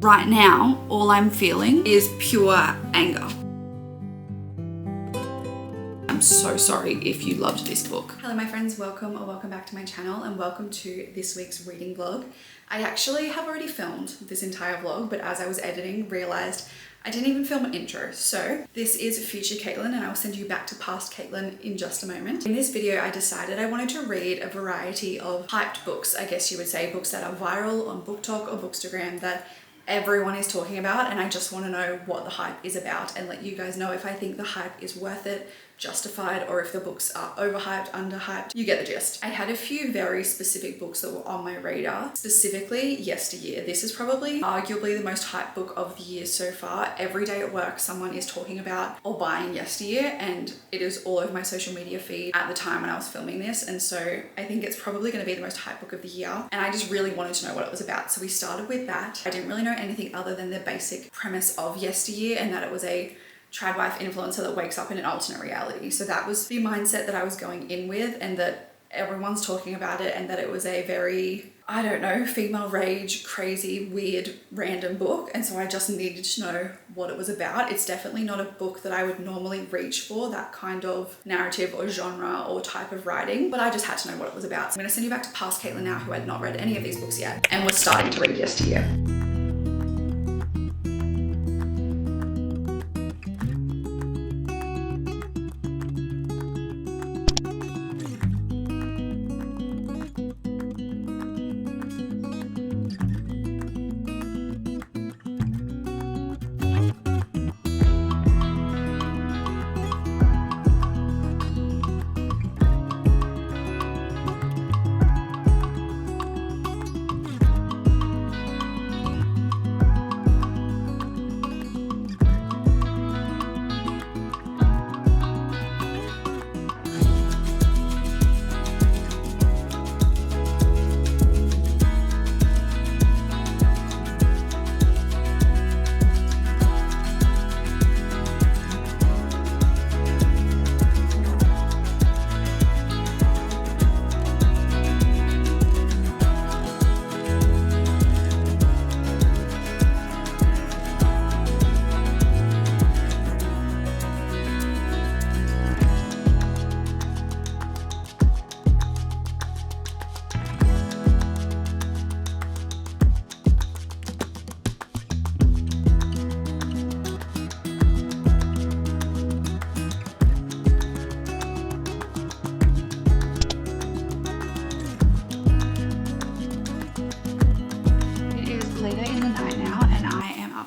Right now, all I'm feeling is pure anger. I'm so sorry if you loved this book. Hello my friends, welcome back to my channel and welcome to this week's reading vlog. I actually have already filmed this entire vlog, but as I was editing, realized I didn't even film an intro. So this is future Caitlin and I'll send you back to past Caitlin in just a moment. In this video, I decided I wanted to read a variety of hyped books, I guess you would say, books that are viral on Book Talk or Bookstagram that everyone is talking about, and I just want to know what the hype is about and let you guys know if I think the hype is worth it, justified, or if the books are overhyped, underhyped. You get the gist. I had a few very specific books that were on my radar, specifically Yesteryear. This is probably arguably the most hyped book of the year so far. Every day at work, someone is talking about or buying Yesteryear, and it is all over my social media feed at the time when I was filming this. And so I think it's probably going to be the most hyped book of the year. And I just really wanted to know what it was about. So we started with that. I didn't really know anything other than the basic premise of Yesteryear and that it was a trad wife influencer that wakes up in an alternate reality. So that was the mindset that I was going in with, and that everyone's talking about it, and that it was a very, I don't know, female rage, crazy, weird, random book. And so I just needed to know what it was about. It's definitely not a book that I would normally reach for, that kind of narrative or genre or type of writing, but I just had to know what it was about. So I'm gonna send you back to past Caitlin now, who had not read any of these books yet and was starting to read Yesteryear.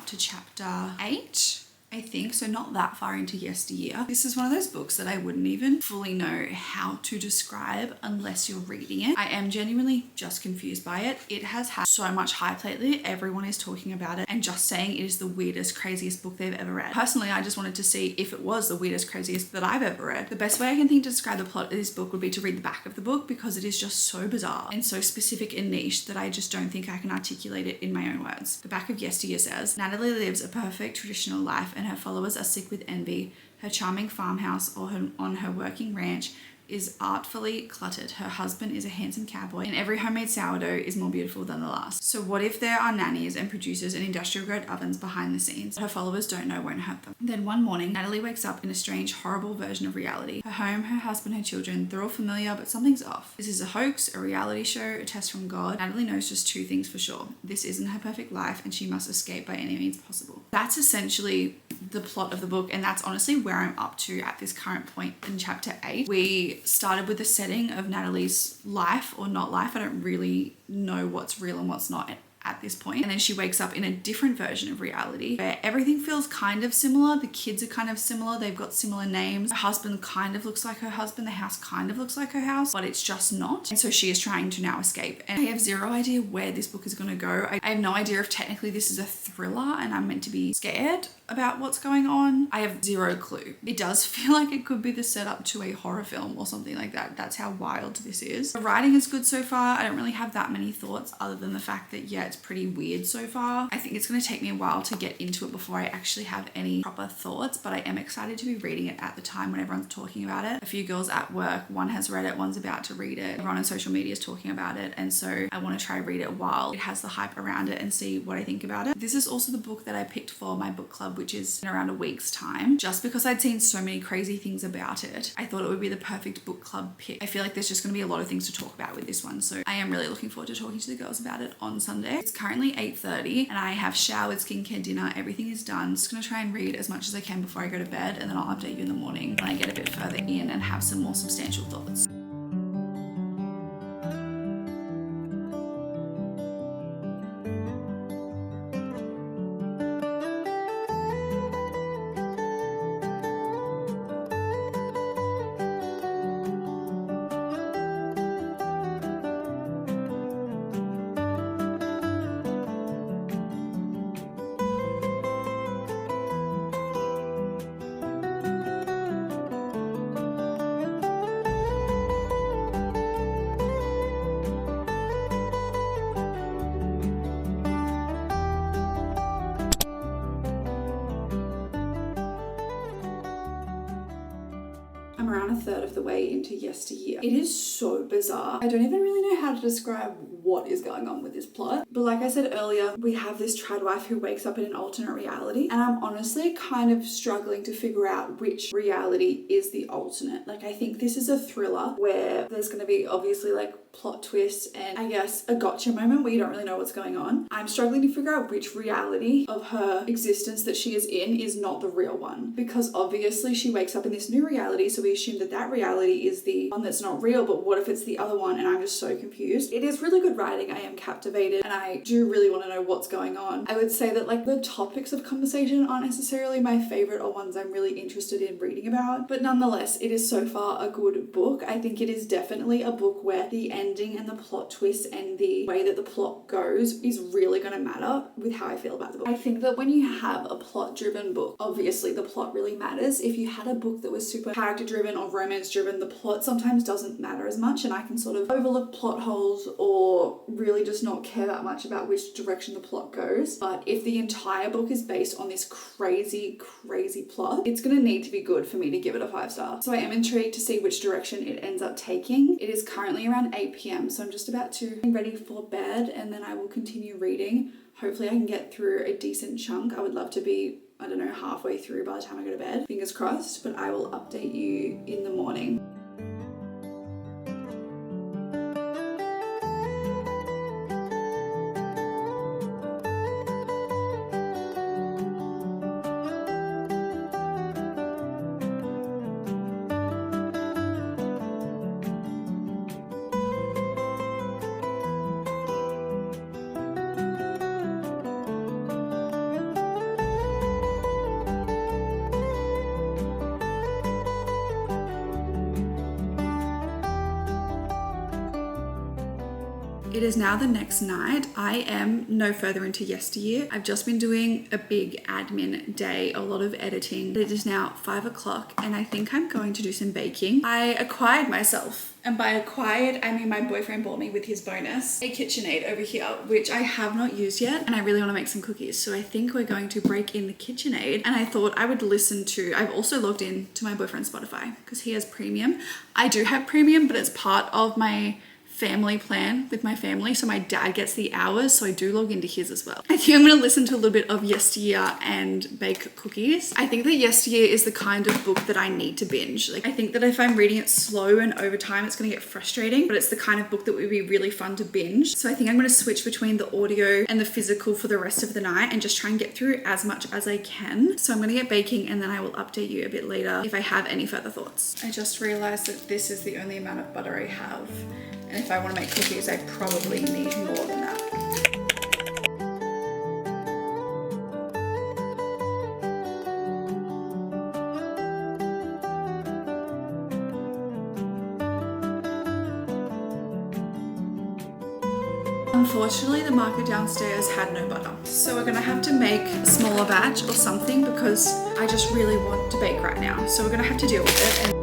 To chapter 8, I think, so not that far into Yesteryear. This is one of those books that I wouldn't even fully know how to describe unless you're reading it. I am genuinely just confused by it. It has had so much hype lately. Everyone is talking about it and just saying it is the weirdest, craziest book they've ever read. Personally, I just wanted to see if it was the weirdest, craziest that I've ever read. The best way I can think to describe the plot of this book would be to read the back of the book, because it is just so bizarre and so specific and niche that I just don't think I can articulate it in my own words. The back of Yesteryear says, Natalie lives a perfect traditional life and her followers are sick with envy. Her charming farmhouse on her working ranch is artfully cluttered. Her husband is a handsome cowboy and every homemade sourdough is more beautiful than the last. So what if there are nannies and producers and industrial grade ovens behind the scenes? Her followers don't know won't hurt them. Then one morning, Natalie wakes up in a strange, horrible version of reality. Her home, her husband, her children, they're all familiar, but something's off. This is a hoax, a reality show, a test from God. Natalie knows just two things for sure. This isn't her perfect life and she must escape by any means possible. That's essentially the plot of the book, and that's honestly where I'm up to at this current point in chapter 8. We started with the setting of Natalie's life or not life. I don't really know what's real and what's not at this point. And then she wakes up in a different version of reality where everything feels kind of similar. The kids are kind of similar. They've got similar names. Her husband kind of looks like her husband. The house kind of looks like her house, but it's just not. And so she is trying to now escape. And I have zero idea where this book is going to go. I have no idea if technically this is a thriller and I'm meant to be scared about what's going on. I have zero clue. It does feel like it could be the setup to a horror film or something like that. That's how wild this is. The writing is good so far. I don't really have that many thoughts other than the fact that, yeah, it's pretty weird so far. I think it's going to take me a while to get into it before I actually have any proper thoughts, but I am excited to be reading it at the time when everyone's talking about it. A few girls at work, one has read it, one's about to read it. Everyone on social media is talking about it, and so I want to try read it while it has the hype around it and see what I think about it. This is also the book that I picked for my book club, which is in around a week's time. Just because I'd seen so many crazy things about it, I thought it would be the perfect book club pick. I feel like there's just going to be a lot of things to talk about with this one, so I am really looking forward to talking to the girls about it on Sunday. It's currently 8:30 and I have showered, skincare, dinner, everything is done. Just going to try and read as much as I can before I go to bed, and then I'll update you in the morning when I get a bit further in and have some more substantial thoughts. I'm around a third of the way into Yesteryear. It is so bizarre. I don't even really know how to describe what is going on with this plot. But like I said earlier, we have this trad wife who wakes up in an alternate reality, and I'm honestly kind of struggling to figure out which reality is the alternate. Like, I think this is a thriller where there's going to be obviously like plot twists and I guess a gotcha moment where you don't really know what's going on. I'm struggling to figure out which reality of her existence that she is in is not the real one, because obviously she wakes up in this new reality, so we assume that that reality is the one that's not real, but what if it's the other one? And I'm just so confused. It is really good writing. I am captivated and I do really want to know what's going on. I would say that like the topics of conversation aren't necessarily my favorite or ones I'm really interested in reading about, but nonetheless, it is so far a good book. I think it is definitely a book where the ending and the plot twist and the way that the plot goes is really going to matter with how I feel about the book. I think that when you have a plot driven book, obviously the plot really matters. If you had a book that was super character driven or romance driven, the plot sometimes doesn't matter as much, and I can sort of overlook plot holes or really just not care that much about which direction the plot goes. But if the entire book is based on this crazy plot, it's going to need to be good for me to give it a 5 star. So I am intrigued to see which direction it ends up taking. It is currently around 8 p.m, so I'm just about to be ready for bed, and then I will continue reading. Hopefully I can get through a decent chunk. I would love to be, I don't know, halfway through by the time I go to bed. Fingers crossed, but I will update you in the morning. It is now the next night. I am no further into Yesteryear. I've just been doing a big admin day, a lot of editing. It is now 5 o'clock and I think I'm going to do some baking. I acquired myself, and by acquired, I mean my boyfriend bought me with his bonus a KitchenAid over here, which I have not used yet, and I really want to make some cookies. So I think we're going to break in the KitchenAid, and I thought I would listen to, I've also logged in to my boyfriend's Spotify because he has premium. I do have premium, but it's part of my family plan with my family, so my dad gets the hours, so I do log into his as well. I think I'm going to listen to a little bit of Yesteryear and bake cookies. I think that Yesteryear is the kind of book that I need to binge. Like, I think that if I'm reading it slow and over time, it's going to get frustrating, but it's the kind of book that would be really fun to binge. So I think I'm going to switch between the audio and the physical for the rest of the night and just try and get through as much as I can. So I'm going to get baking, and then I will update you a bit later if I have any further thoughts. I just realized that this is the only amount of butter I have. And if I want to make cookies, I probably need more than that. Unfortunately, the market downstairs had no butter. So we're gonna have to make a smaller batch or something because I just really want to bake right now. So we're gonna have to deal with it.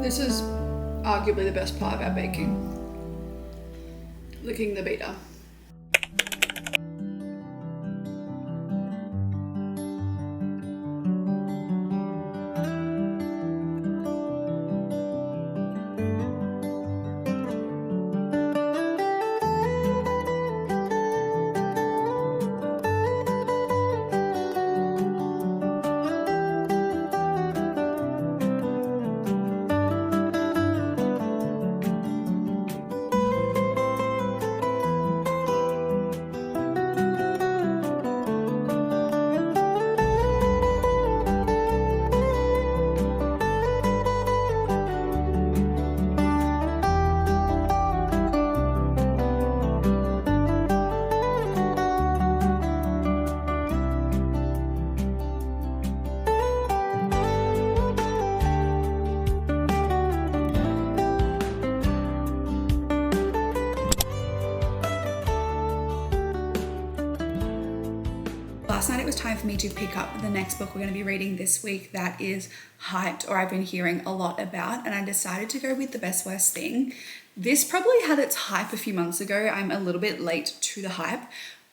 This is arguably the best part about baking. Licking the beater. Last night it was time for me to pick up the next book we're going to be reading this week that is hyped, or I've been hearing a lot about, and I decided to go with The Best Worst Thing. This probably had its hype a few months ago. I'm a little bit late to the hype,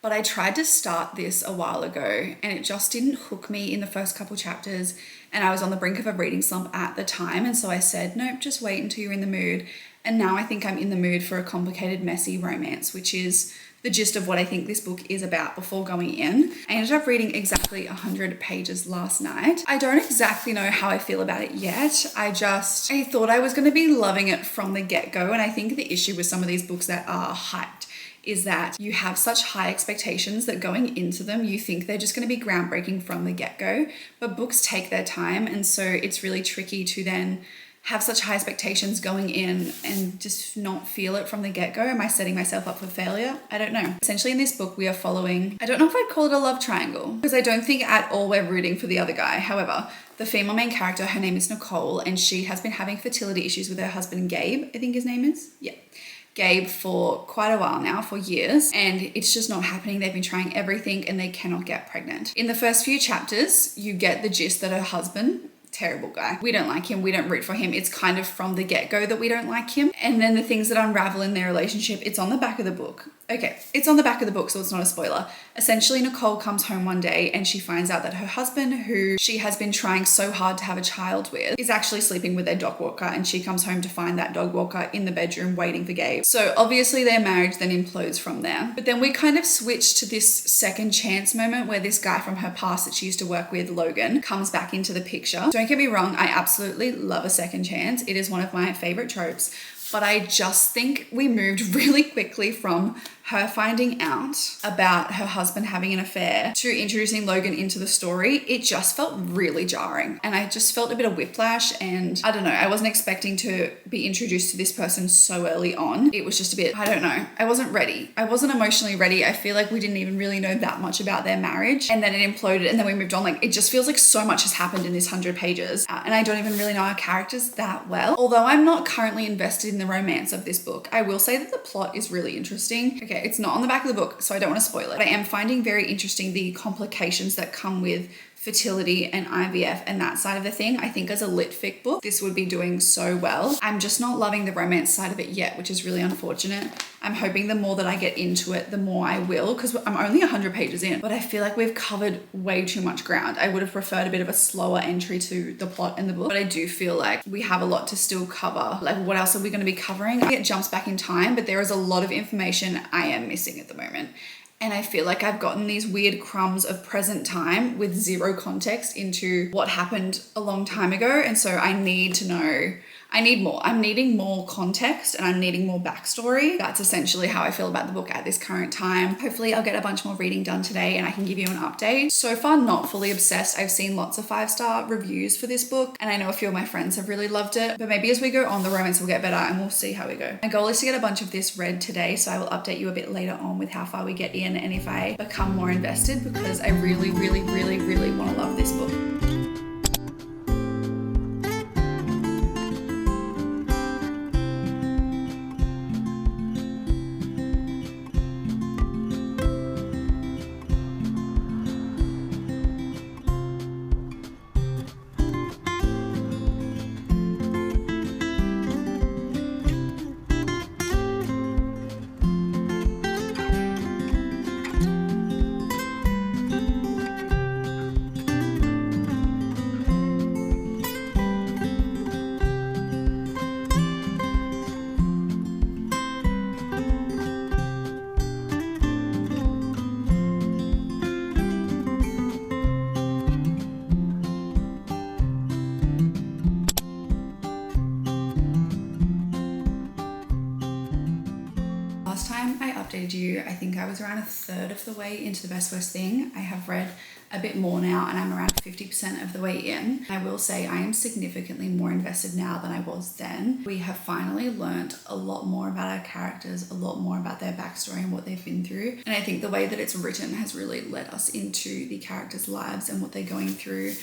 but I tried to start this a while ago and it just didn't hook me in the first couple chapters, and I was on the brink of a reading slump at the time, and so I said, nope, just wait until you're in the mood. And now I think I'm in the mood for a complicated, messy romance, which is the gist of what I think this book is about before going in. I ended up reading exactly 100 pages last night. I don't exactly know how I feel about it yet. I thought I was going to be loving it from the get-go, and I think the issue with some of these books that are hyped is that you have such high expectations that going into them, you think they're just going to be groundbreaking from the get-go, but books take their time, and so it's really tricky to then have such high expectations going in and just not feel it from the get-go. Am I setting myself up for failure? I don't know. Essentially in this book, we are following, I don't know if I'd call it a love triangle, because I don't think at all we're rooting for the other guy. However, the female main character, her name is Nicole, and she has been having fertility issues with her husband, Gabe, I think his name is. Yeah. Gabe for quite a while now, for years, and it's just not happening. They've been trying everything and they cannot get pregnant. In the first few chapters, you get the gist that her husband, terrible guy. We don't like him. We don't root for him. It's kind of from the get-go that we don't like him. And then the things that unravel in their relationship, it's on the back of the book. Okay, it's on the back of the book, so it's not a spoiler. Essentially, Nicole comes home one day and she finds out that her husband, who she has been trying so hard to have a child with, is actually sleeping with their dog walker, and she comes home to find that dog walker in the bedroom waiting for Gabe. So obviously their marriage then implodes from there. But then we kind of switch to this second chance moment where this guy from her past that she used to work with, Logan, comes back into the picture. Don't get me wrong, I absolutely love a second chance. It is one of my favorite tropes. But I just think we moved really quickly from her finding out about her husband having an affair to introducing Logan into the story. It just felt really jarring, and I just felt a bit of whiplash, and I don't know, I wasn't expecting to be introduced to this person so early on. It was just a bit, I don't know, I wasn't ready. I wasn't emotionally ready. I feel like we didn't even really know that much about their marriage, and then it imploded, and then we moved on. Like, it just feels like so much has happened in this 100 pages, and I don't even really know our characters that well. Although I'm not currently invested in the romance of this book, I will say that the plot is really interesting. Okay, it's not on the back of the book, so I don't want to spoil it. But I am finding very interesting the complications that come with fertility and IVF and that side of the thing. I think as a lit fic book, this would be doing so well. I'm just not loving the romance side of it yet, which is really unfortunate. I'm hoping the more that I get into it, the more I will, because I'm only 100 pages in, but I feel like we've covered way too much ground. I would have preferred a bit of a slower entry to the plot in the book, but I do feel like we have a lot to still cover. Like, what else are we going to be covering? It jumps back in time, but there is a lot of information I am missing at the moment. And I feel like I've gotten these weird crumbs of present time with zero context into what happened a long time ago. And so I need to know, I need more. I'm needing more context and I'm needing more backstory. That's essentially how I feel about the book at this current time. Hopefully I'll get a bunch more reading done today and I can give you an update. So far, not fully obsessed. I've seen lots of 5-star reviews for this book, and I know a few of my friends have really loved it, but maybe as we go on, the romance will get better and we'll see how we go. My goal is to get a bunch of this read today, so I will update you a bit later on with how far we get in and if I become more invested, because I really want to love this book. I think I was around a third of the way into The Best Worst Thing. I have read a bit more now and I'm around 50% of the way in. I will say I am significantly more invested now than I was then. We have finally learned a lot more about our characters, a lot more about their backstory and what they've been through. And I think the way that it's written has really led us into the characters' lives and what they're going through.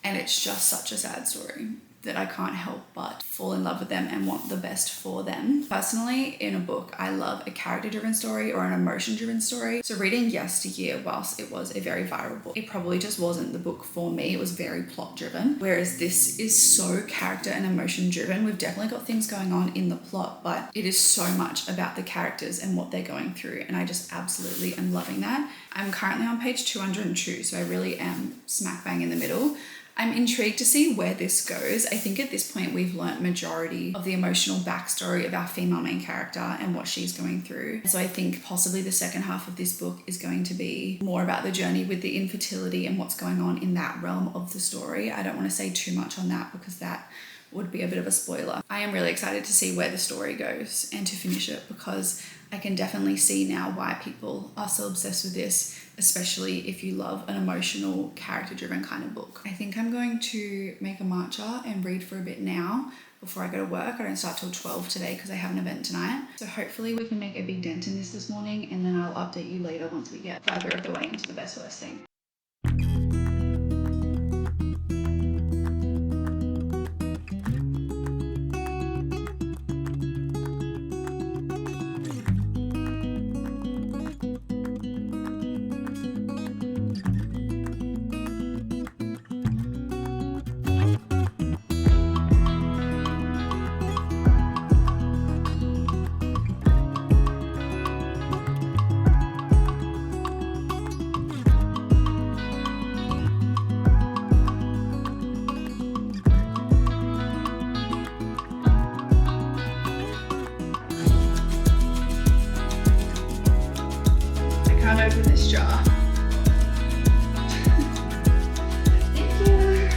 And it's just such a sad story that I can't help but fall in love with them and want the best for them. Personally, in a book, I love a character-driven story or an emotion-driven story. So reading Yesteryear, whilst it was a very viral book, it probably just wasn't the book for me. It was very plot-driven, whereas this is so character and emotion-driven. We've definitely got things going on in the plot, but it is so much about the characters and what they're going through, and I just absolutely am loving that. I'm currently on page 202, so I really am smack bang in the middle. I'm intrigued to see where this goes. I think at this point we've learnt majority of the emotional backstory of our female main character and what she's going through. So I think possibly the second half of this book is going to be more about the journey with the infertility and what's going on in that realm of the story. I don't want to say too much on that because that would be a bit of a spoiler. I am really excited to see where the story goes and to finish it, because I can definitely see now why people are so obsessed with this, especially if you love an emotional, character-driven kind of book. I think I'm going to make a matcha and read for a bit now before I go to work. I don't start till 12 today because I have an event tonight. So hopefully we can make a big dent in this morning, and then I'll update you later once we get further of the way into The Best Worst Thing. Open this jar. Thank you.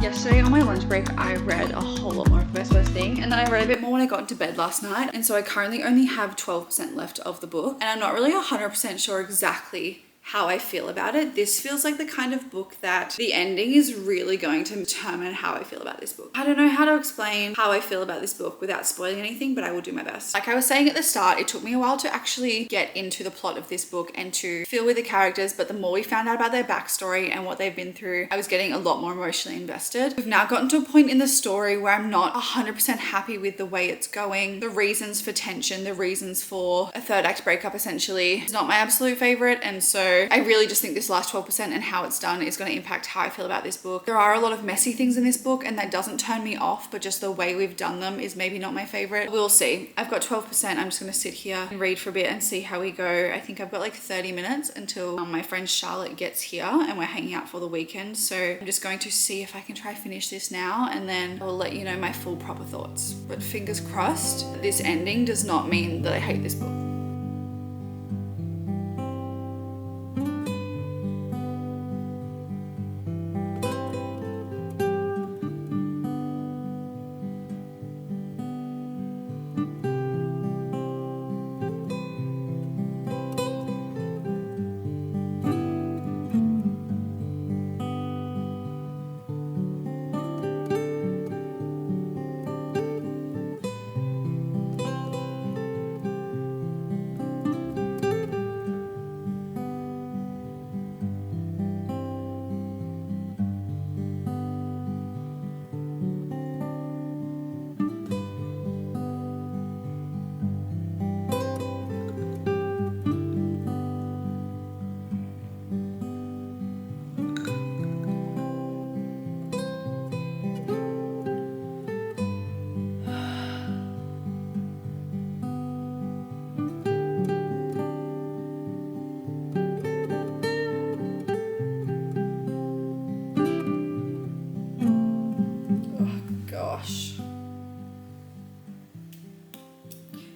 Yesterday on my lunch break, I read a whole lot more of The Best Worst Thing, and then I read a bit more when I got into bed last night, and so I currently only have 12% left of the book, and I'm not really 100% sure exactly how I feel about it. This feels like the kind of book that the ending is really going to determine how I feel about this book. I don't know how to explain how I feel about this book without spoiling anything, but I will do my best. Like I was saying at the start, it took me a while to actually get into the plot of this book and to feel with the characters, but the more we found out about their backstory and what they've been through, I was getting a lot more emotionally invested. We've now gotten to a point in the story where I'm not 100% happy with the way it's going. The reasons for tension, the reasons for a third act breakup essentially is not my absolute favorite, and so So I really just think this last 12% and how it's done is going to impact how I feel about this book. There are a lot of messy things in this book, and that doesn't turn me off, but just the way we've done them is maybe not my favorite. We'll see. I've got 12%. I'm just going to sit here and read for a bit and see how we go. I think I've got like 30 minutes until my friend Charlotte gets here and we're hanging out for the weekend. So I'm just going to see if I can try finish this now, and then I'll let you know my full proper thoughts. But fingers crossed, this ending does not mean that I hate this book.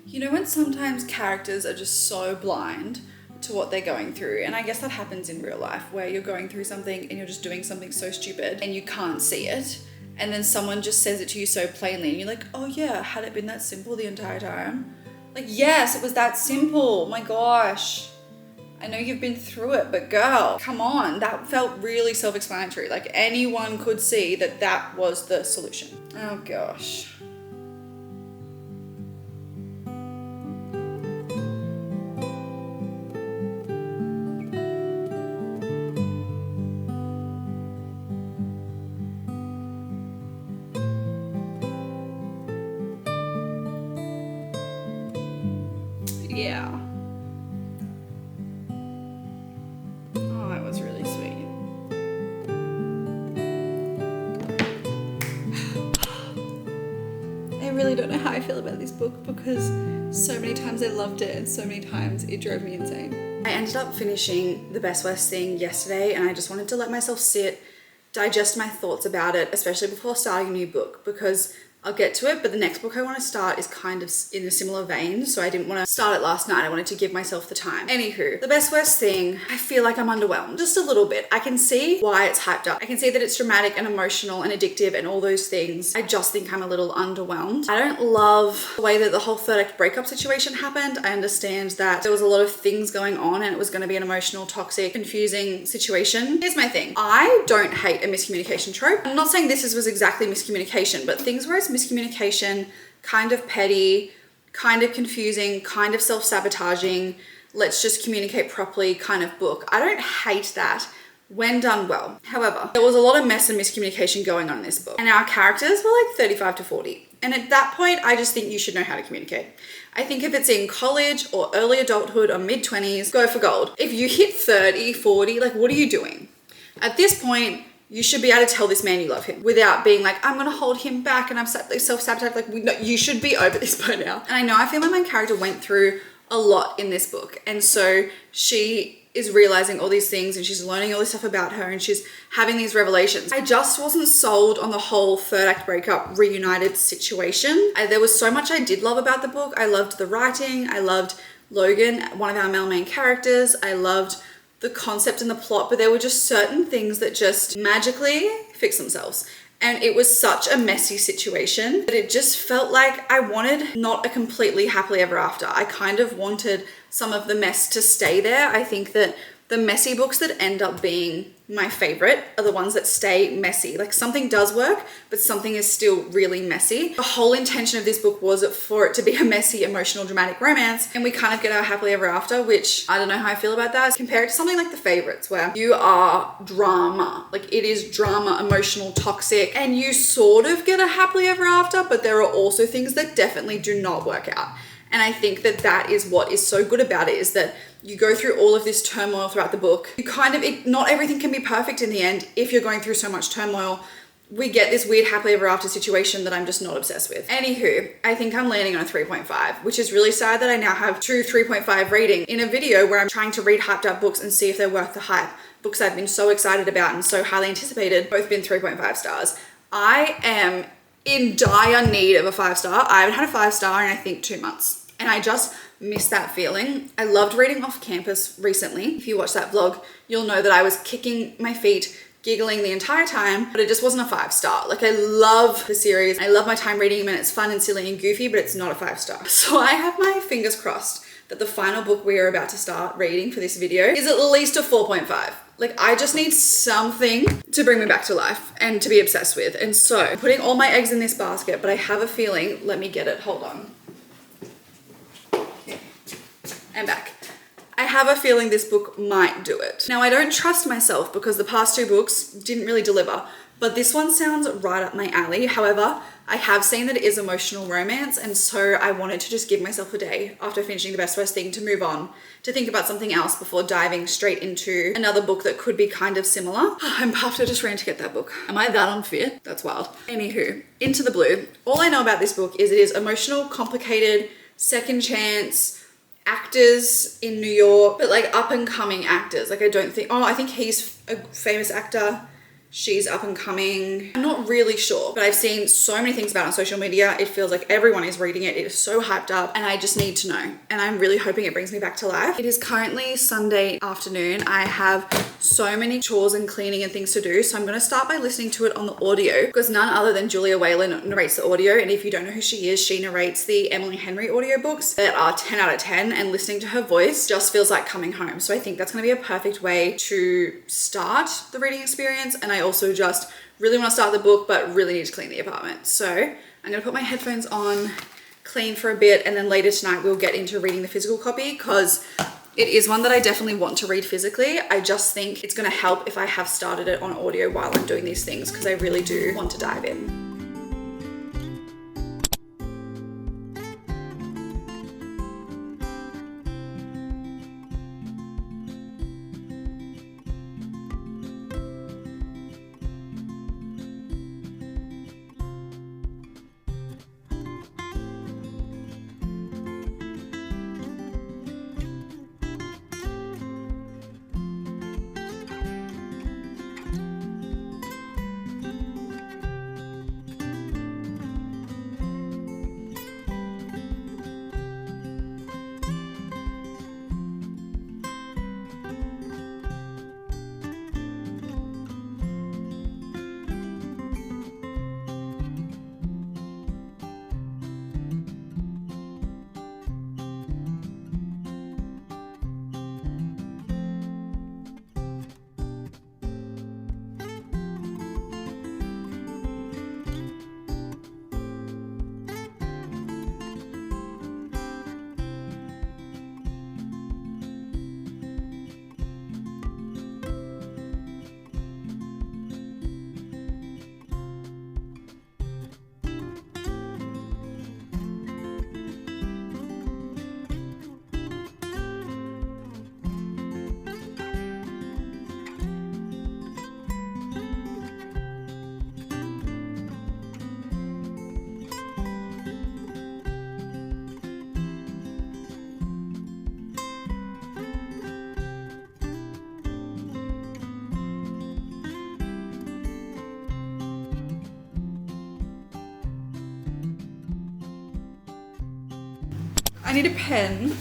You know when sometimes characters are just so blind to what they're going through, and I guess that happens in real life where you're going through something and you're just doing something so stupid and you can't see it, and then someone just says it to you so plainly and you're like, oh yeah, had it been that simple the entire time? Like, yes, it was that simple. My gosh. I know you've been through it, but girl, come on. That felt really self-explanatory. Like anyone could see that that was the solution. Oh gosh. Yeah. Oh, that was really sweet. I really don't know how I feel about this book because so many times I loved it and so many times it drove me insane. I ended up finishing The Best Worst Thing yesterday, and I just wanted to let myself sit, digest my thoughts about it, especially before starting a new book, because I'll get to it, but the next book I want to start is kind of in a similar vein, so I didn't want to start it last night. I wanted to give myself the time. Anywho, The Best Worst Thing, I feel like I'm underwhelmed just a little bit. I can see why it's hyped up. I can see that it's dramatic and emotional and addictive and all those things. I just think I'm a little underwhelmed. I don't love the way that the whole third act breakup situation happened. I understand that there was a lot of things going on and it was going to be an emotional, toxic, confusing situation. Here's my thing. I don't hate a miscommunication trope. I'm not saying this was exactly miscommunication, but things where it's miscommunication, kind of petty, kind of confusing, kind of self-sabotaging, let's just communicate properly kind of book. I don't hate that when done well. However, there was a lot of mess and miscommunication going on in this book, and our characters were like 35 to 40. And at that point, I just think you should know how to communicate. I think if it's in college or early adulthood or mid-20s, go for gold. If you hit 30, 40, like what are you doing? At this point, you should be able to tell this man you love him without being like, I'm gonna hold him back and I'm self-sabotage. Like, no, you should be over this by now. And I know I feel like my character went through a lot in this book. And so she is realizing all these things and she's learning all this stuff about her and she's having these revelations. I just wasn't sold on the whole third act breakup reunited situation. There was so much I did love about the book. I loved the writing. I loved Logan, one of our male main characters. I loved the concept and the plot, but there were just certain things that just magically fix themselves. And it was such a messy situation that it just felt like I wanted not a completely happily ever after. I kind of wanted some of the mess to stay there. I think that the messy books that end up being my favorite are the ones that stay messy. Like something does work, but something is still really messy. The whole intention of this book was for it to be a messy, emotional, dramatic romance, and we kind of get our happily ever after, which I don't know how I feel about that. Compare it to something like The Favorites, where you are drama. Like it is drama, emotional, toxic, and you sort of get a happily ever after, but there are also things that definitely do not work out. And I think that that is what is so good about it, is that You go through all of this turmoil throughout the book. Not everything can be perfect in the end if you're going through so much turmoil. We get this weird happily ever after situation that I'm just not obsessed with. Anywho, I think I'm landing on a 3.5, which is really sad that I now have true 3.5 rating in a video where I'm trying to read hyped up books and see if they're worth the hype. Books I've been so excited about and so highly anticipated, both been 3.5 stars. I am in dire need of a 5-star. I haven't had a 5-star in I think 2 months. And I just miss that feeling. I loved reading off campus recently. If you watch that vlog, you'll know that I was kicking my feet, giggling the entire time, but it just wasn't a 5-star. Like, I love the series. I love my time reading them and it's fun and silly and goofy, but it's not a 5-star. So I have my fingers crossed that the final book we are about to start reading for this video is at least a 4.5. Like, I just need something to bring me back to life and to be obsessed with. And so I'm putting all my eggs in this basket, but I have a feeling, let me get it, hold on. Yeah. I'm back. I have a feeling this book might do it. Now, I don't trust myself because the past 2 books didn't really deliver, but this one sounds right up my alley. However, I have seen that it is emotional romance, and so I wanted to just give myself a day after finishing The Best Worst Thing to move on, to think about something else before diving straight into another book that could be kind of similar. I'm puffed, I just ran to get that book. Am I that unfit? That's wild. Anywho, Into the Blue. All I know about this book is it is emotional, complicated, second chance, actors in New York, but like up and coming actors. Like, I think he's a famous actor. She's up and coming. I'm not really sure, but I've seen so many things about it on social media. It feels like everyone is reading it. It is so hyped up and I just need to know. And I'm really hoping it brings me back to life. It is currently Sunday afternoon. I have so many chores and cleaning and things to do. So I'm going to start by listening to it on the audio because none other than Julia Whalen narrates the audio. And if you don't know who she is, she narrates the Emily Henry audiobooks that are 10 out of 10, and listening to her voice just feels like coming home. So I think that's going to be a perfect way to start the reading experience. And I also just really want to start the book, but really need to clean the apartment. So I'm going to put my headphones on, clean for a bit, and then later tonight we'll get into reading the physical copy because it is one that I definitely want to read physically. I just think it's going to help if I have started it on audio while I'm doing these things because I really do want to dive in. I need a pen.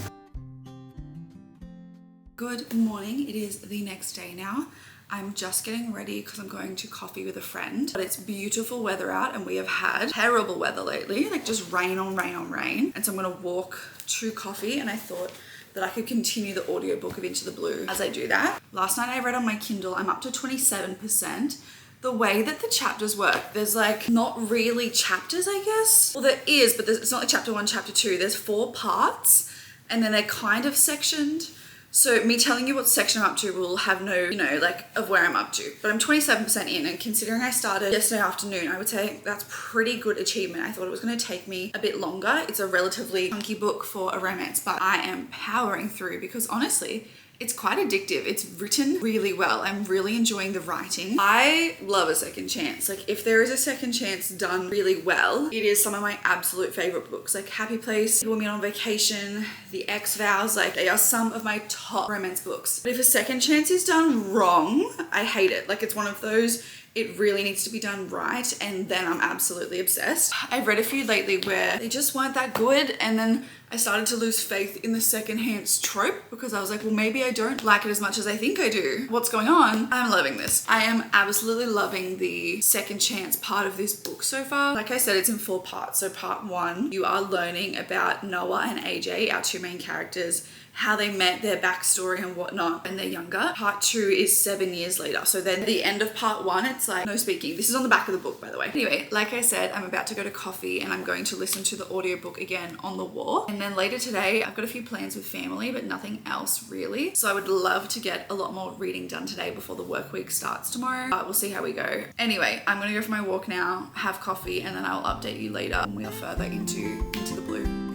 Good morning. It is the next day now. I'm just getting ready because I'm going to coffee with a friend, but it's beautiful weather out and we have had terrible weather lately, like just rain on rain on rain. And so I'm going to walk to coffee, and I thought that I could continue the audiobook of Into the Blue as I do that. Last night I read on my Kindle, I'm up to 27%. The way that the chapters work, there's like not really chapters, I guess. Well, there is, but it's not like chapter 1, chapter 2. There's 4 parts and then they're kind of sectioned. So me telling you what section I'm up to will have no, you know, like of where I'm up to. But I'm 27% in, and considering I started yesterday afternoon, I would say that's pretty good achievement. I thought it was going to take me a bit longer. It's a relatively chunky book for a romance, but I am powering through because honestly, it's quite addictive. It's written really well. I'm really enjoying the writing. I love a second chance. Like if there is a second chance done really well, it is some of my absolute favorite books. Like Happy Place, Women on Vacation, The Ex-Vows, like they are some of my top romance books. But if a second chance is done wrong, I hate it. Like it's one of those, it really needs to be done right, and then I'm absolutely obsessed. I've read a few lately where they just weren't that good, and then I started to lose faith in the second chance trope because I was like, well, maybe I don't like it as much as I think I do. What's going on? I'm loving this. I am absolutely loving the second chance part of this book so far. Like I said, it's in 4 parts. So part 1, you are learning about Noah and AJ, our 2 main characters, how they met, their backstory and whatnot when they're younger. Part 2 is 7 years later. So then the end of part 1, it's like no speaking. This is on the back of the book, by the way. Anyway, like I said, I'm about to go to coffee and I'm going to listen to the audiobook again on the walk. And then later today, I've got a few plans with family, but nothing else really. So I would love to get a lot more reading done today before the work week starts tomorrow. But we'll see how we go. Anyway, I'm gonna go for my walk now, have coffee, and then I'll update you later when we are further into the blue.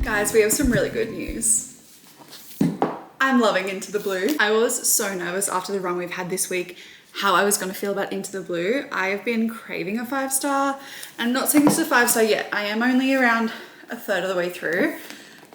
Guys, we have some really good news. I'm loving Into the Blue. I was so nervous after the run we've had this week how I was going to feel about Into the Blue. I have been craving a 5-star. I'm not saying this is a 5-star yet. I am only around a third of the way through,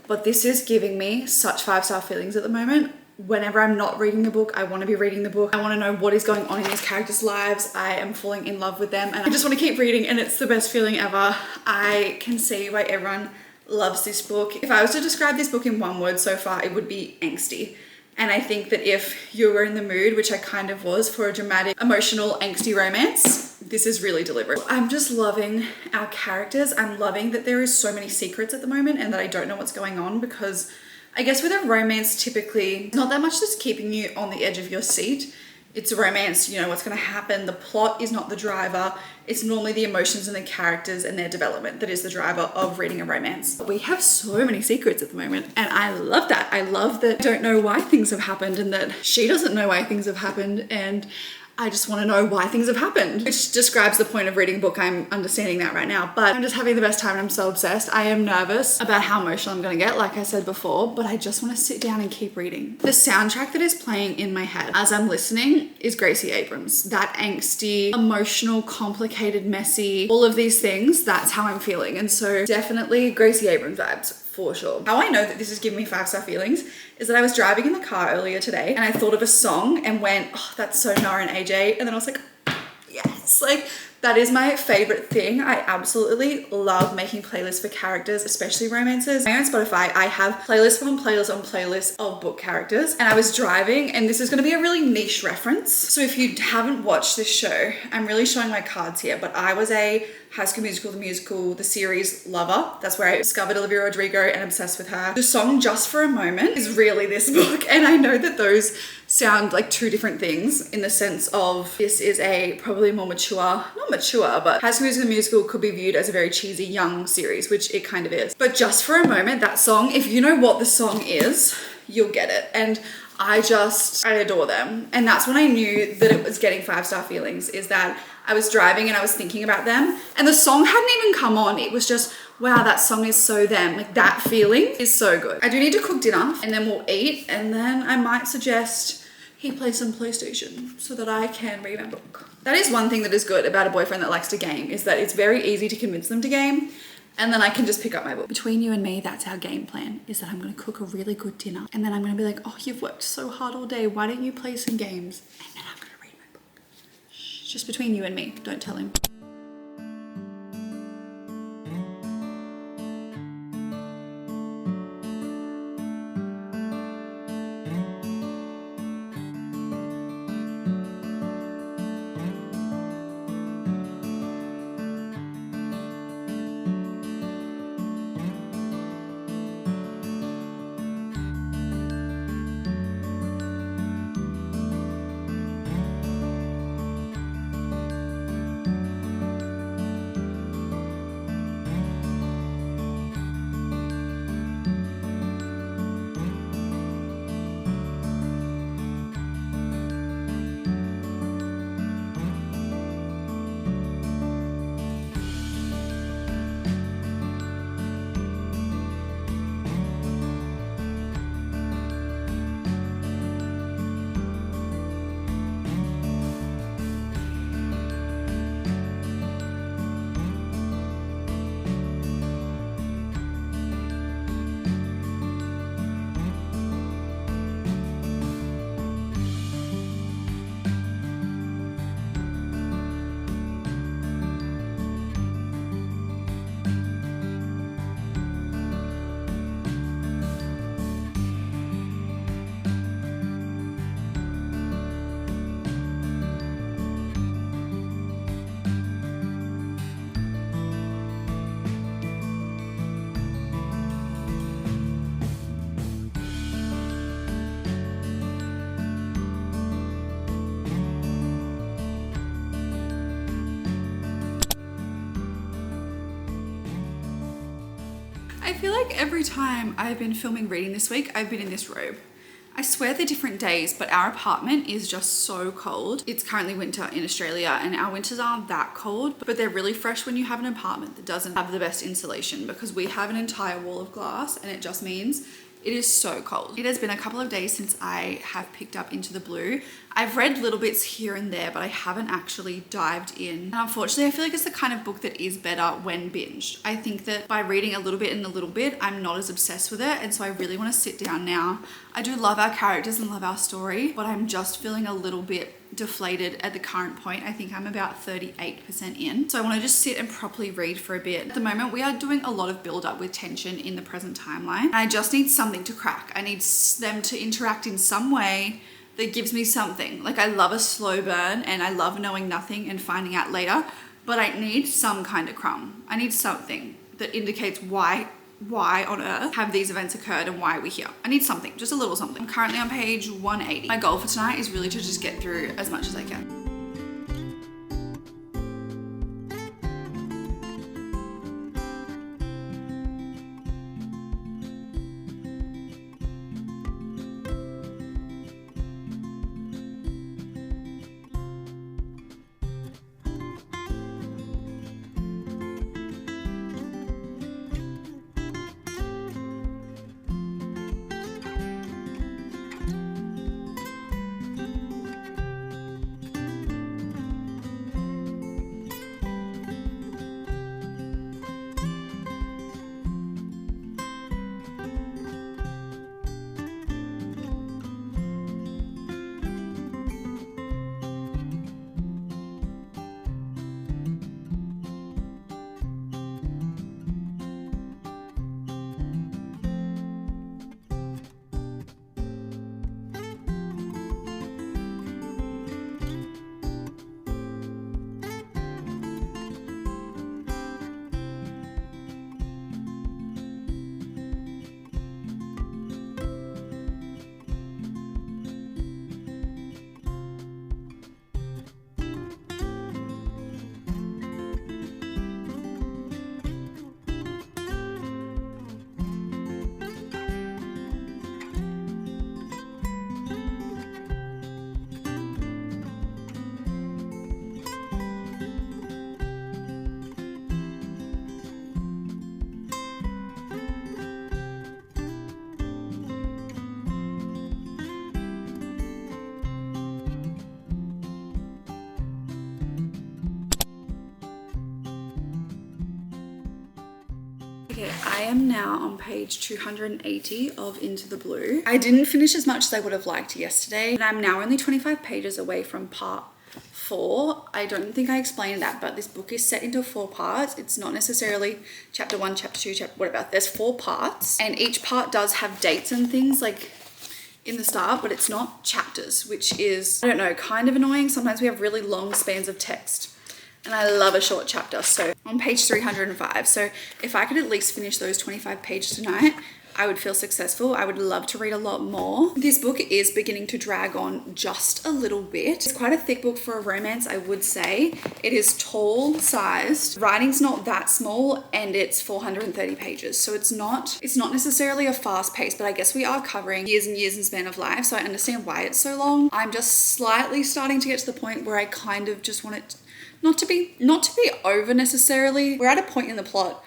but this is giving me such 5-star feelings at the moment. Whenever I'm not reading the book, I want to be reading the book. I want to know what is going on in these characters' lives. I am falling in love with them and I just want to keep reading, and it's the best feeling ever. I can see why everyone loves this book. If I was to describe this book in one word so far, it would be angsty. And I think that if you were in the mood, which I kind of was, for a dramatic, emotional, angsty romance, this is really deliberate. I'm just loving our characters. I'm loving that there is so many secrets at the moment and that I don't know what's going on, because I guess with a romance, typically, not that much just keeping you on the edge of your seat. It's a romance, you know what's going to happen. The plot is not the driver. It's normally the emotions and the characters and their development that is the driver of reading a romance. We have so many secrets at the moment, and I love that. I love that I don't know why things have happened and that she doesn't know why things have happened, and I just want to know why things have happened, which describes the point of reading a book. I'm understanding that right now, but I'm just having the best time and I'm so obsessed. I am nervous about how emotional I'm going to get, like I said before, but I just want to sit down and keep reading. The soundtrack that is playing in my head as I'm listening is Gracie Abrams. That angsty, emotional, complicated, messy, all of these things, that's how I'm feeling. And so definitely Gracie Abrams vibes. For sure. How I know that this is giving me 5-star feelings is that I was driving in the car earlier today and I thought of a song and went, oh, that's so Noah and AJ. And then I was like, yes, like that is my favorite thing. I absolutely love making playlists for characters, especially romances. On Spotify, I have playlist on playlist on playlist of book characters, and I was driving, and this is going to be a really niche reference. So if you haven't watched this show, I'm really showing my cards here, but I was a High School Musical, the series lover. That's where I discovered Olivia Rodrigo and obsessed with her. The song Just for a Moment is really this book. And I know that those sound like 2 different things in the sense of this is a probably more mature, not mature, but High School Musical could be viewed as a very cheesy young series, which it kind of is. But Just for a Moment, that song, if you know what the song is, you'll get it. And I adore them. And that's when I knew that it was getting 5-star feelings, is that I was driving and I was thinking about them and the song hadn't even come on. It was just, wow, that song is so them. Like that feeling is so good. I do need to cook dinner and then we'll eat, and then I might suggest he plays some PlayStation so that I can read my book. That is one thing that is good about a boyfriend that likes to game, is that it's very easy to convince them to game. And then I can just pick up my book. Between you and me, that's our game plan, is that I'm going to cook a really good dinner. And then I'm going to be like, oh, you've worked so hard all day. Why don't you play some games? And then I'm going to read my book. Shh, just between you and me. Don't tell him. I feel like every time I've been filming reading this week, I've been in this robe. I swear they're different days, but our apartment is just so cold. It's currently winter in Australia and our winters aren't that cold, but they're really fresh when you have an apartment that doesn't have the best insulation, because we have an entire wall of glass and it just means it is so cold. It has been a couple of days since I have picked up Into the Blue. I've read little bits here and there, but I haven't actually dived in. And unfortunately, I feel like it's the kind of book that is better when binged. I think that by reading a little bit and a little bit, I'm not as obsessed with it. And so I really want to sit down now. I do love our characters and love our story, but I'm just feeling a little bit deflated at the current point. I think I'm about 38% in. So I want to just sit and properly read for a bit. At the moment, we are doing a lot of build up with tension in the present timeline. I just need something to crack. I need them to interact in some way that gives me something. Like, I love a slow burn and I love knowing nothing and finding out later, but I need some kind of crumb. I need something that indicates why on earth have these events occurred and why are we here. I need something, just a little something. I'm currently on page 180. My goal for tonight is really to just get through as much as I can. Okay, I am now on page 280 of Into the Blue. I didn't finish as much as I would have liked yesterday, and I'm now only 25 pages away from part 4. I don't think I explained that, but this book is set into 4 parts. It's not necessarily chapter 1, chapter 2, chapter whatever. There's 4 parts, and each part does have dates and things like in the start, but it's not chapters, which is, I don't know, kind of annoying. Sometimes we have really long spans of text. And I love a short chapter. So on page 305. So if I could at least finish those 25 pages tonight, I would feel successful. I would love to read a lot more. This book is beginning to drag on just a little bit. It's quite a thick book for a romance, I would say. It is tall sized. Writing's not that small and it's 430 pages. So it's not necessarily a fast pace, but I guess we are covering years and years in span of life. So I understand why it's so long. I'm just slightly starting to get to the point where I kind of just want it not to be over necessarily. We're at a point in the plot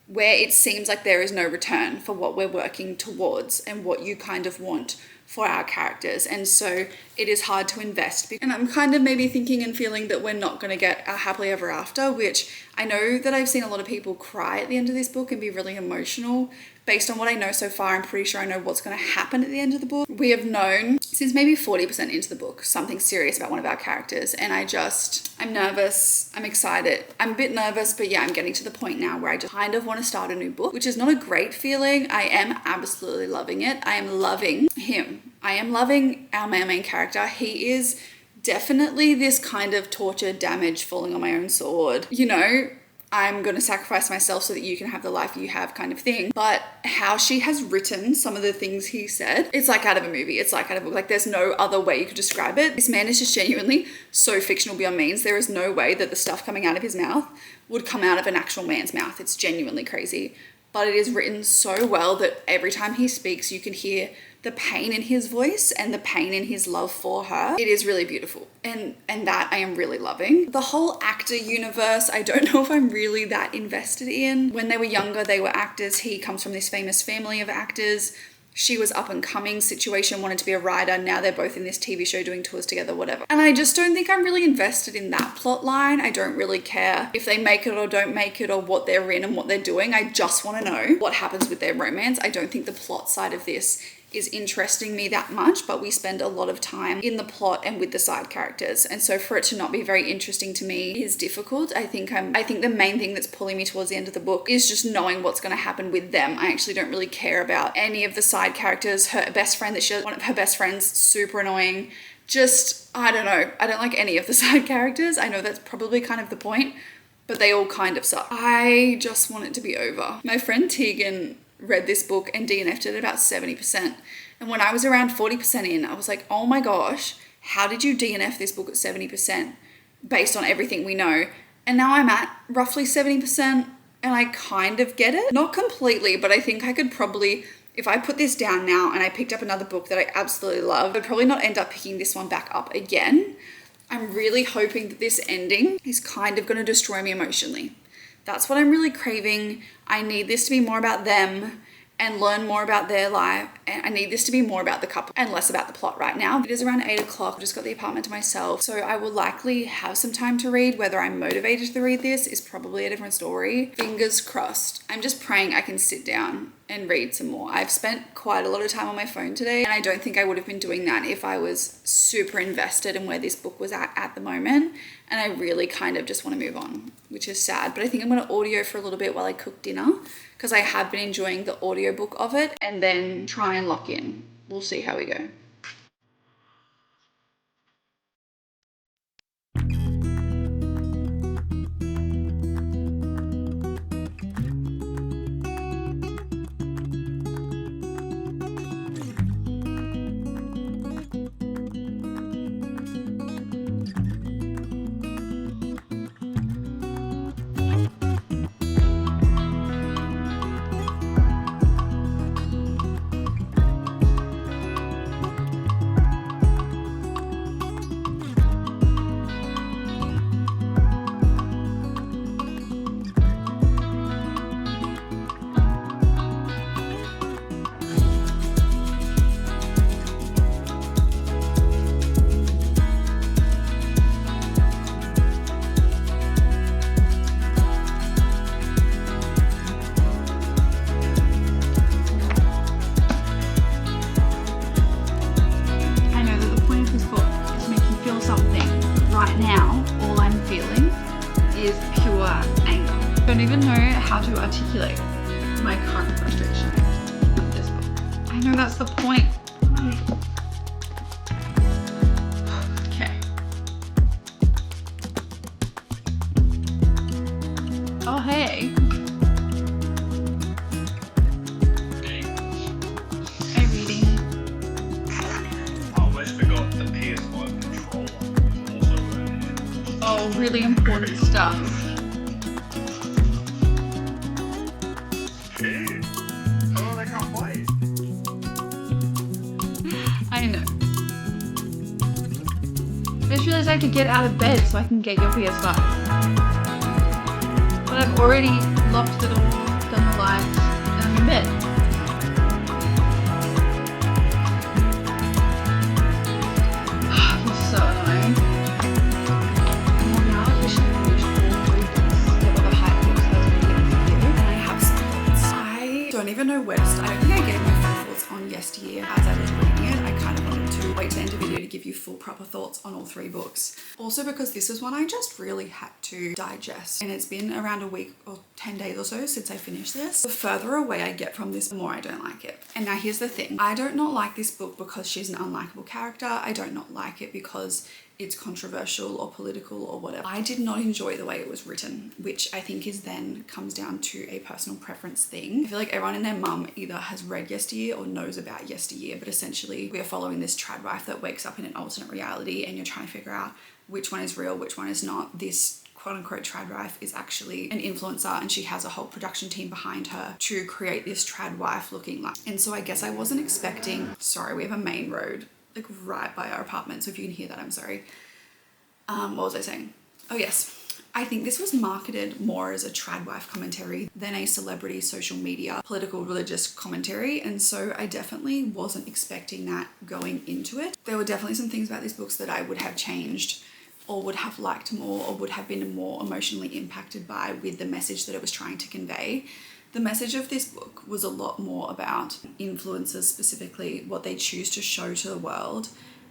where it seems like there is no return for what we're working towards and what you kind of want for our characters. And so it is hard to invest. And I'm kind of maybe thinking and feeling that we're not going to get our happily ever after, which I know that I've seen a lot of people cry at the end of this book and be really emotional. Based on what I know so far, I'm pretty sure I know what's going to happen at the end of the book. We have known since maybe 40% into the book something serious about one of our characters, and I'm nervous, I'm excited. I'm a bit nervous, but yeah, I'm getting to the point now where I just kind of want to start a new book, which is not a great feeling. I am absolutely loving it. I am loving him. I am loving our main character. He is definitely this kind of torture, damage, falling on my own sword, you know, I'm going to sacrifice myself so that you can have the life you have kind of thing. But how she has written some of the things he said, it's like out of a movie. It's like out of a book. Like, there's no other way you could describe it. This man is just genuinely so fictional beyond means. There is no way that the stuff coming out of his mouth would come out of an actual man's mouth. It's genuinely crazy. but it is written so well that every time he speaks, you can hear the pain in his voice and the pain in his love for her. It is really beautiful, and that I am really loving. The whole actor universe, I don't know if I'm really that invested in. When they were younger, they were actors. He comes from this famous family of actors. She was up and coming situation, wanted to be a writer. Now they're both in this TV show doing tours together, whatever. And I just don't think I'm really invested in that plot line. I don't really care if they make it or don't make it or what they're in and what they're doing. I just want to know what happens with their romance. I don't think the plot side of this is interesting me that much, but we spend a lot of time in the plot and with the side characters, and so for it to not be very interesting to me is difficult. I think the main thing that's pulling me towards the end of the book is just knowing what's going to happen with them. I actually don't really care about any of the side characters. Her best friend, one of her best friends, super annoying. Just, I don't know, I don't like any of the side characters. I know that's probably kind of the point, but they all kind of suck. I just want it to be over. My friend Tegan read this book and DNF'd it at about 70%. And when I was around 40% in, I was like, oh my gosh, how did you DNF this book at 70% based on everything we know? And now I'm at roughly 70% and I kind of get it. Not completely, but I think I could probably, if I put this down now and I picked up another book that I absolutely love, I'd probably not end up picking this one back up again. I'm really hoping that this ending is kind of going to destroy me emotionally. That's what I'm really craving. I need this to be more about them and learn more about their life. And I need this to be more about the couple and less about the plot right now. It is around 8 o'clock. I've just got the apartment to myself. So I will likely have some time to read. Whether I'm motivated to read this is probably a different story. Fingers crossed. I'm just praying I can sit down and read some more. I've spent quite a lot of time on my phone today, and I don't think I would have been doing that if I was super invested in where this book was at the moment. And I really kind of just want to move on, which is sad. But I think I'm going to audio for a little bit while I cook dinner, because I have been enjoying the audiobook of it, and then try and lock in. We'll see how we go. Don't even know how to articulate my current frustration with this book. I know that's the point. Okay. Oh, hey. Are you reading? I almost forgot the PS5 controller also working. Oh, really important stuff. Oh, they can't wait. I know. I just realized I have to get out of bed so I can get your PS5. But I've already locked the door, done the lights, and I'm in bed. This is so annoying. Well, now I've officially finished all 3 books. They've got the hype books that I was going to get into, and I have some thoughts. I don't even know where to start. I don't think I gave my full thoughts on Yesteryear as I was reading it. I kind of wanted to wait to end the video to give you full proper thoughts on all 3 books. Also because this is one I just really had to digest, and it's been around a week or 10 days or so since I finished this. The further away I get from this, the more I don't like it. And now here's the thing. I don't not like this book because she's an unlikable character. I don't not like it because it's controversial or political or whatever. I did not enjoy the way it was written, which I think is then comes down to a personal preference thing. I feel like everyone and their mum either has read Yesteryear or knows about Yesteryear, but essentially we are following this trad wife that wakes up in an alternate reality, and you're trying to figure out which one is real, which one is not. This quote-unquote trad wife is actually an influencer, and she has a whole production team behind her to create this trad wife looking like. And so I guess I wasn't expecting, sorry, we have a main road like right by our apartment, so if you can hear that, I'm sorry. What was I saying? Oh yes, I think this was marketed more as a trad wife commentary than a celebrity, social media, political, religious commentary. And so I definitely wasn't expecting that going into it. There were definitely some things about these books that I would have changed or would have liked more or would have been more emotionally impacted by with the message that it was trying to convey. The message of this book was a lot more about influencers, specifically what they choose to show to the world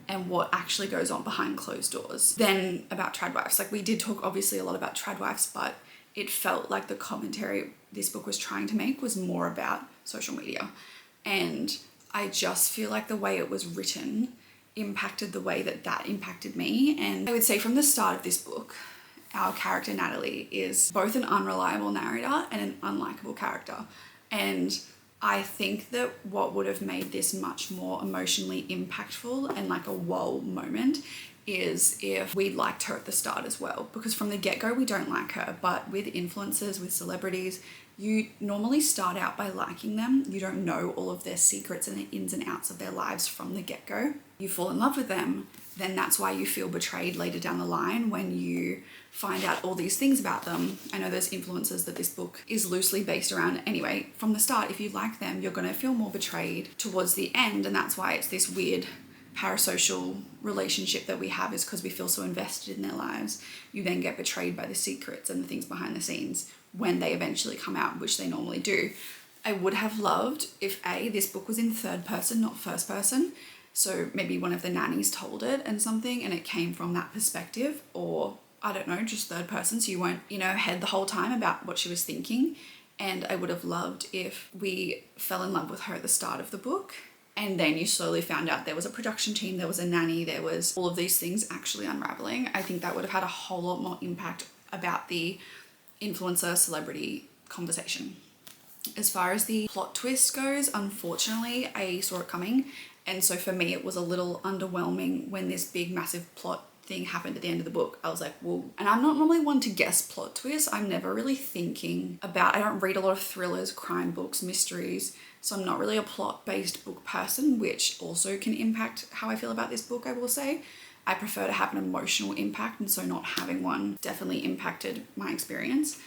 and what actually goes on behind closed doors than about trad wives. Like, we did talk obviously a lot about trad wives, but it felt like the commentary this book was trying to make was more about social media. And I just feel like the way it was written impacted the way that impacted me. And I would say from the start of this book, our character Natalie is both an unreliable narrator and an unlikable character. And I think that what would have made this much more emotionally impactful and like a whoa moment is if we liked her at the start as well. Because from the get-go, we don't like her, but with influencers, with celebrities, you normally start out by liking them. You don't know all of their secrets and the ins and outs of their lives from the get-go. You fall in love with them, then that's why you feel betrayed later down the line when you find out all these things about them. I know there's influencers that this book is loosely based around. Anyway, from the start, if you like them, you're going to feel more betrayed towards the end, and that's why it's this weird parasocial relationship that we have, is because we feel so invested in their lives. You then get betrayed by the secrets and the things behind the scenes when they eventually come out, which they normally do. I would have loved if this book was in third person, not first person. So maybe one of the nannies told it and something, and it came from that perspective, or I don't know, just third person, so you weren't, head the whole time about what she was thinking. And I would have loved if we fell in love with her at the start of the book, and then you slowly found out there was a production team, there was a nanny, there was all of these things actually unraveling. I think that would have had a whole lot more impact about the influencer celebrity conversation. As far as the plot twist goes, unfortunately, I saw it coming. And so for me, it was a little underwhelming when this big, massive plot thing happened at the end of the book. I was like, whoa. And I'm not normally one to guess plot twists. I'm never really thinking about, I don't read a lot of thrillers, crime books, mysteries. So I'm not really a plot-based book person, which also can impact how I feel about this book, I will say. I prefer to have an emotional impact, and so not having one definitely impacted my experience.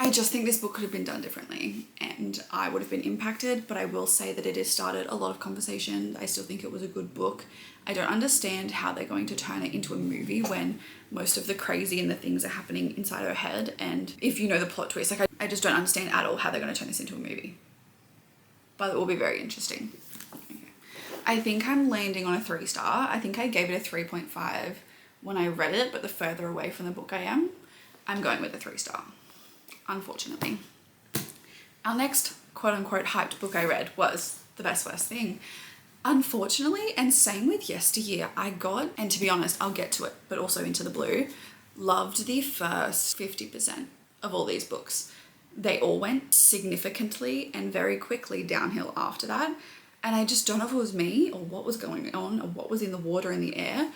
I just think this book could have been done differently and I would have been impacted, but I will say that it has started a lot of conversation. I still think it was a good book. I don't understand how they're going to turn it into a movie when most of the crazy and the things are happening inside her head. And if you know the plot twist, like I just don't understand at all how they're going to turn this into a movie. But it will be very interesting. Okay. I think I'm landing on a 3-star. I think I gave it a 3.5 when I read it, but the further away from the book I am, I'm going with a 3-star. Unfortunately. Our next quote-unquote hyped book I read was The Best Worst Thing. Unfortunately, and same with Yesteryear, I got, and to be honest, I'll get to it, but also Into the Blue, loved the first 50% of all these books. They all went significantly and very quickly downhill after that, and I just don't know if it was me or what was going on or what was in the water in the air,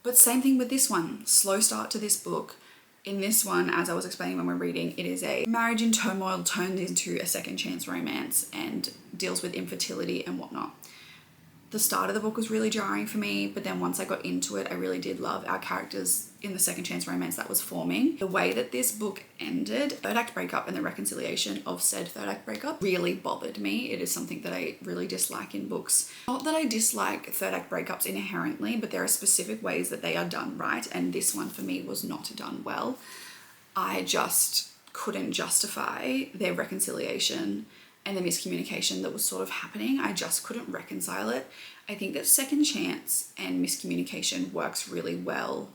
but same thing with this one. Slow start to this book. In this one, as I was explaining when we're reading, it is a marriage in turmoil turned into a second chance romance and deals with infertility and whatnot. The start of the book was really jarring for me, but then once I got into it, I really did love our characters in the second chance romance that was forming. The way that this book ended, third act breakup and the reconciliation of said third act breakup really bothered me. It is something that I really dislike in books. Not that I dislike third act breakups inherently, but there are specific ways that they are done right, and this one for me was not done well. I just couldn't justify their reconciliation and the miscommunication that was sort of happening. I just couldn't reconcile it. I think that second chance and miscommunication works really well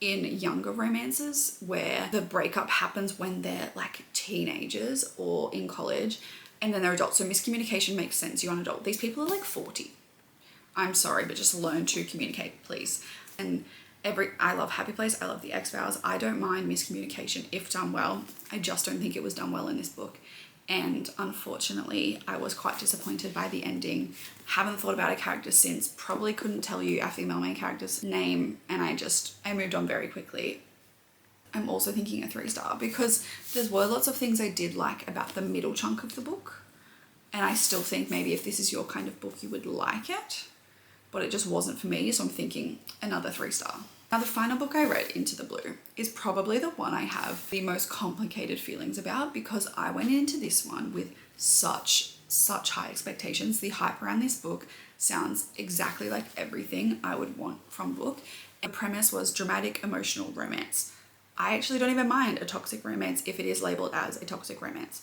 in younger romances where the breakup happens when they're like teenagers or in college and then they're adults. So miscommunication makes sense. You're an adult. These people are like 40. I'm sorry, but just learn to communicate, please. And I love Happy Place. I love the X-Files. I don't mind miscommunication if done well. I just don't think it was done well in this book. And unfortunately, I was quite disappointed by the ending. Haven't thought about a character since. Probably couldn't tell you our female main character's name, and I moved on very quickly. I'm also thinking a 3-star because there were lots of things I did like about the middle chunk of the book. And I still think maybe if this is your kind of book, you would like it, but it just wasn't for me. So I'm thinking another 3-star. Now, the final book I read, Into the Blue, is probably the one I have the most complicated feelings about because I went into this one with such high expectations. The hype around this book sounds exactly like everything I would want from a book. The premise was dramatic emotional romance. I actually don't even mind a toxic romance if it is labeled as a toxic romance.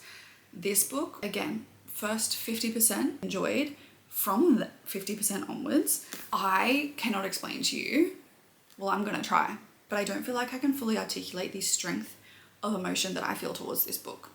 This book, again, first 50% enjoyed. From the 50% onwards, I cannot explain to you. Well, I'm gonna try, but I don't feel like I can fully articulate the strength of emotion that I feel towards this book.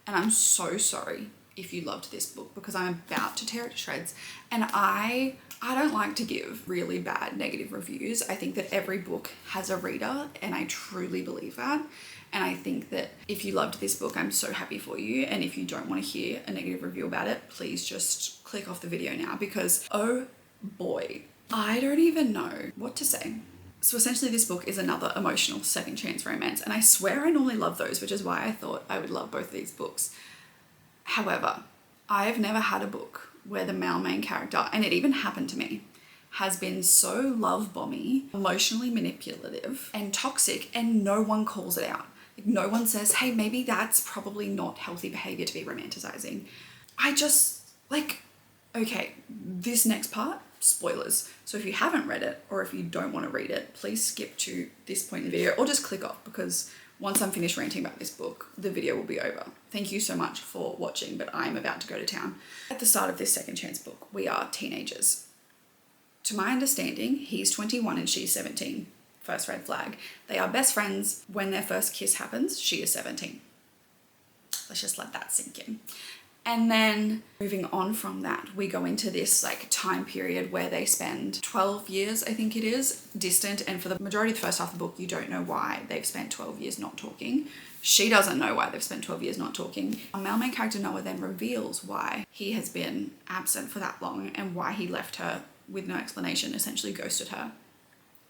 And I'm so sorry if you loved this book because I'm about to tear it to shreds. And I don't like to give really bad negative reviews. I think that every book has a reader, and I truly believe that. And I think that if you loved this book, I'm so happy for you. And if you don't want to hear a negative review about it, please just click off the video now because, oh boy, I don't even know what to say. So essentially this book is another emotional second chance romance. And I swear I normally love those, which is why I thought I would love both of these books. However, I've never had a book where the male main character, and it even happened to me, has been so love bomby, emotionally manipulative and toxic, and no one calls it out. Like, no one says, hey, maybe that's probably not healthy behavior to be romanticizing. I just, like, okay, this next part, spoilers. So if you haven't read it or if you don't want to read it, please skip to this point in the video or just click off because once I'm finished ranting about this book, the video will be over. Thank you so much for watching, but I'm about to go to town. At the start of this second chance book, we are teenagers. To my understanding, he's 21 and she's 17. First red flag. They are best friends. When their first kiss happens, she is 17. Let's just let that sink in. And then moving on from that, we go into this like time period where they spend 12 years, I think it is, distant. And for the majority of the first half of the book, you don't know why they've spent 12 years not talking. She doesn't know why they've spent 12 years not talking. Our male main character Noah then reveals why he has been absent for that long and why he left her with no explanation, essentially ghosted her.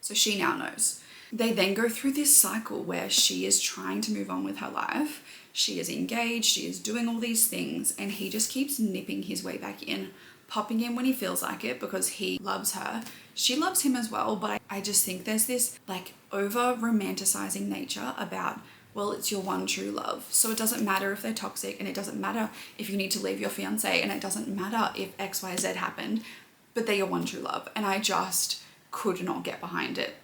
So she now knows. They then go through this cycle where she is trying to move on with her life. She is engaged, she is doing all these things, and he just keeps nipping his way back in, popping in when he feels like it because he loves her. She loves him as well, but I just think there's this like over romanticizing nature about, well, it's your one true love. So it doesn't matter if they're toxic, and it doesn't matter if you need to leave your fiance, and it doesn't matter if X, Y, Z happened, but they're your one true love. And I just could not get behind it.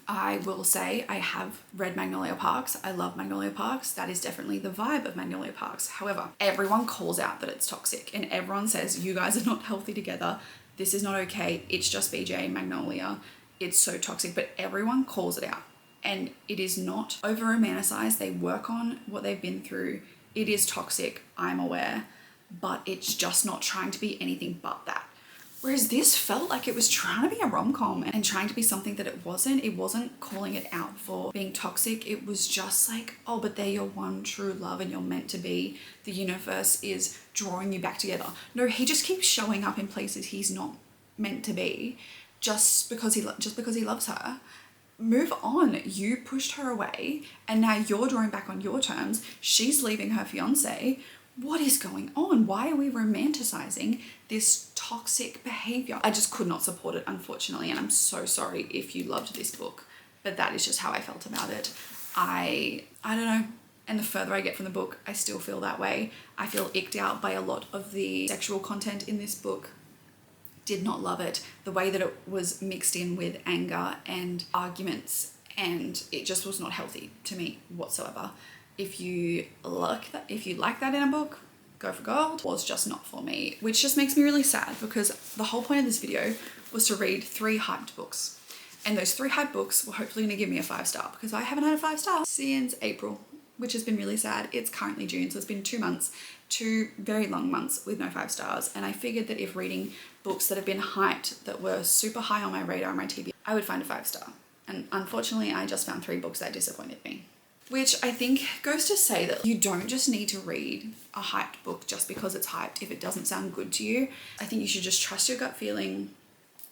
I will say I have read Magnolia Parks. I love Magnolia Parks. That is definitely the vibe of Magnolia Parks. However, everyone calls out that it's toxic and everyone says, you guys are not healthy together. This is not okay. It's just BJ and Magnolia. It's so toxic, but everyone calls it out. And it is not over romanticized. They work on what they've been through. It is toxic, I'm aware, but it's just not trying to be anything but that. Whereas this felt like it was trying to be a rom-com and trying to be something that it wasn't. It wasn't calling it out for being toxic. It was just like, oh, but they're your one true love and you're meant to be. The universe is drawing you back together. No, he just keeps showing up in places he's not meant to be just because he loves her. Move on. You pushed her away and now you're drawing back on your terms. She's leaving her fiance. What is going on? Why are we romanticizing this toxic behavior? I just could not support it, unfortunately, and I'm so sorry if you loved this book, but that is just how I felt about it. I don't know. And the further I get from the book, I still feel that way. I feel icked out by a lot of the sexual content in this book. Did not love it. The way that it was mixed in with anger and arguments, and it just was not healthy to me whatsoever. If you like that in a book, go for gold. Was just not for me, which just makes me really sad because the whole point of this video was to read 3 hyped books. And those 3 hyped books were hopefully gonna give me a 5-star because I haven't had a 5-star since April, which has been really sad. It's currently June, so it's been 2 months, 2 very long months with no 5 stars. And I figured that if reading books that have been hyped, that were super high on my radar and my TV, I would find a 5-star. And unfortunately, I just found 3 books that disappointed me. Which I think goes to say that you don't just need to read a hyped book just because it's hyped if it doesn't sound good to you. I think you should just trust your gut feeling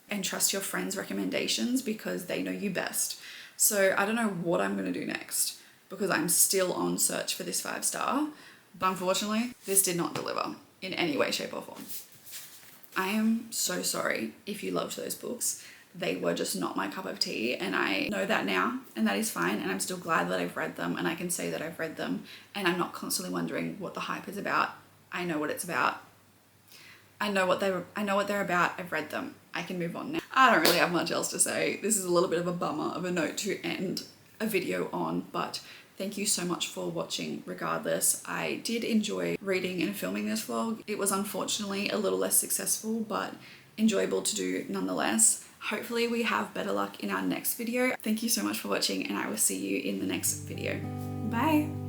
and trust your friends' recommendations because they know you best. So I don't know what I'm going to do next because I'm still on search for this 5-star. But unfortunately, this did not deliver in any way, shape or form. I am so sorry if you loved those books. They were just not my cup of tea, and I know that now, and that is fine, and I'm still glad that I've read them, and I can say that I've read them, and I'm not constantly wondering what the hype is about. I know what it's about. I know what they're about. I've read them. I can move on now. I don't really have much else to say. This is a little bit of a bummer of a note to end a video on, but thank you so much for watching regardless. I did enjoy reading and filming this vlog. It was unfortunately a little less successful, but enjoyable to do nonetheless. Hopefully we have better luck in our next video. Thank you so much for watching, and I will see you in the next video. Bye.